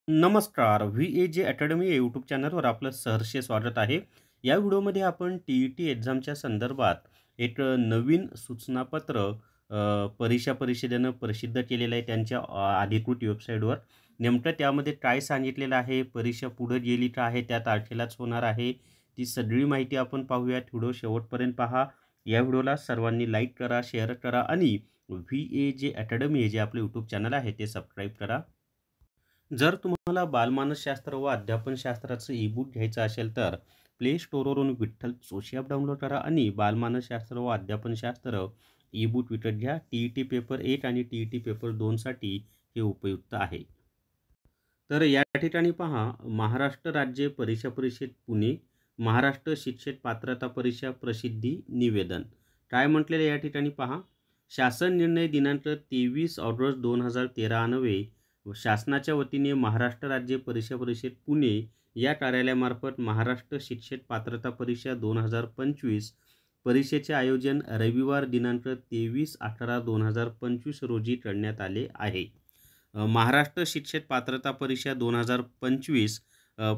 नमस्कार. व्ही-ए-जे अकॅडमी या यूट्यूब चॅनलवर आपलं सहर्ष स्वागत आहे. या व्हिडिओमध्ये आपण टी-ई-टी एक्झामच्या संदर्भात एक नवीन सूचनापत्र परीक्षा परिषदेनं प्रसिद्ध केलेलं आहे त्यांच्या अधिकृत वेबसाईटवर. नेमकं त्यामध्ये काय सांगितलेलं आहे, परीक्षा पुढे गेली का आहे, त्या तारखेलाच होणार आहे, ती सगळी माहिती आपण पाहूयात. व्हिडिओ शेवटपर्यंत पहा. या व्हिडिओला सर्वांनी लाईक करा, शेअर करा आणि व्ही-ए-जे अकॅडमी हे जे आपलं यूट्यूब चॅनल आहे ते सबस्क्राईब करा. जर तुम्हाला बालमानसशास्त्र व अध्यापनशास्त्राचं ई-बुक घ्यायचं असेल तर प्ले स्टोअरवरून विठ्ठल जोशी ॲप डाउनलोड करा आणि बालमानसशास्त्र व अध्यापनशास्त्र ई-बुक विकत घ्या. टी-ई-टी पेपर 1 आणि टी-ई-टी पेपर 2 साठी हे उपयुक्त आहे. तर या ठिकाणी पहा, महाराष्ट्र राज्य परीक्षा परिषद पुणे, महाराष्ट्र शिक्षक पात्रता परीक्षा प्रसिद्धी निवेदन. काय म्हटलेलं या ठिकाणी पहा, शासन निर्णय दिनांक 23 ऑगस्ट 2013 अन्वये शासनाच्या वतीने महाराष्ट्र राज्य परीक्षा परिषद पुणे या कार्यालयामार्फत महाराष्ट्र शिक्षक पात्रता परीक्षा 2025 परीक्षेचे आयोजन रविवार दिनांक 23/11/2025 रोजी करण्यात आले आहे. महाराष्ट्र शिक्षक पात्रता परीक्षा 2025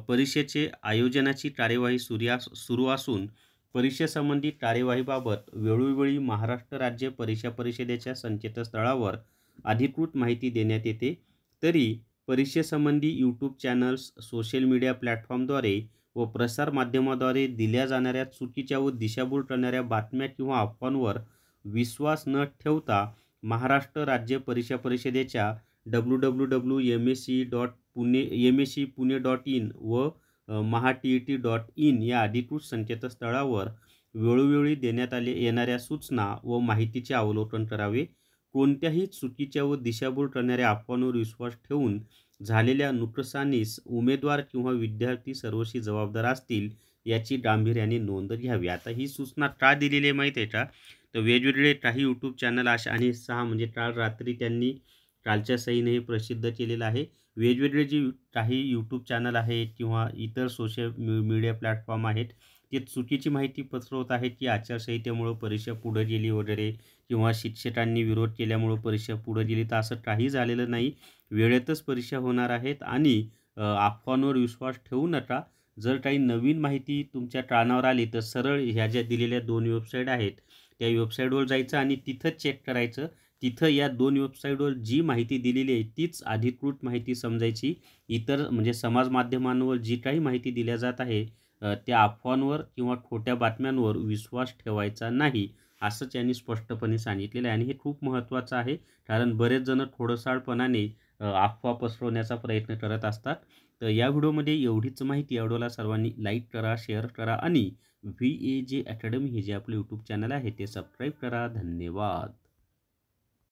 परीक्षेचे आयोजनाची कार्यवाही सुरू असून परीक्षेसंबंधी कार्यवाहीबाबत वेळोवेळी महाराष्ट्र राज्य परीक्षा परिषदेच्या संकेतस्थळावर अधिकृत माहिती देण्यात येते. तरी परीक्षेसंबंधी यूट्यूब चॅनल्स, सोशल मीडिया प्लॅटफॉर्मद्वारे व प्रसारमाध्यमाद्वारे दिल्या जाणाऱ्या चुकीच्या व दिशाभूल करणाऱ्या बातम्या किंवा अफवांवर विश्वास न ठेवता महाराष्ट्र राज्य परीक्षा परिषदेच्या www.msc.pune.in व maha-tet.in या अधिकृत संकेतस्थळावर वेळोवेळी देण्यात येणाऱ्या सूचना व माहितीचे अवलोकन करावे. कोणत्याही चुकीच्या व दिशाभूल करणाऱ्या अफवांवर विश्वास ठेवून झालेल्या नुकसानीस उमेदवार किंवा विद्यार्थी सर्वस्वी जबाबदार असतील याची गांभीर्याने नोंद घ्यावी. आता ही सूचना का दिलेली आहे माहिती आहे का? तर वेगवेगळे काही यूट्यूब चॅनल अशा आणि 6 म्हणजे काल रात्री त्यांनी कालच्या सहीने हे प्रसिद्ध केलेलं आहे. वेगवेगळे जे काही यूट्यूब चॅनल आहेत किंवा इतर सोशल मीडिया प्लॅटफॉर्म आहेत ते चुकीची माहिती पसरवत आहेत की आचारसंहितेमुळं परीक्षा पुढे गेली वगैरे किंवा शिक्षकांनी विरोध केल्यामुळं परीक्षा पुढे गेली, तर असं काही झालेलं नाही. वेळेतच परीक्षा होणार आहेत आणि अफवांवर विश्वास ठेवू नका. जर काही नवीन माहिती तुमच्या कानावर आली तर सरळ ह्या ज्या दिलेल्या 2 वेबसाईट आहेत त्या वेबसाईटवर जायचं आणि तिथं चेक करायचं. तिथं या 2 वेबसाईटवर जी माहिती दिलेली आहे तीच अधिकृत माहिती समजायची. इतर म्हणजे समाज माध्यमांवर जी काही माहिती दिल्या जात आहे त्या अफवांवर किंवा खोट्या बातम्यांवर विश्वास ठेवायचा नाही, असं त्यांनी स्पष्टपणे सांगितलेलं आहे. आणि हे खूप महत्त्वाचं आहे, कारण बरेच जण खोडसाळपणाने अफवा पसरवण्याचा प्रयत्न करत असतात. तर या व्हिडिओमध्ये एवढीच माहिती. या व्हिडिओला सर्वांनी लाईक करा, शेअर करा आणि व्ही-ए-जे अकॅडमी हे जे आपलं यूट्यूब चॅनल आहे ते सबस्क्राईब करा. धन्यवाद.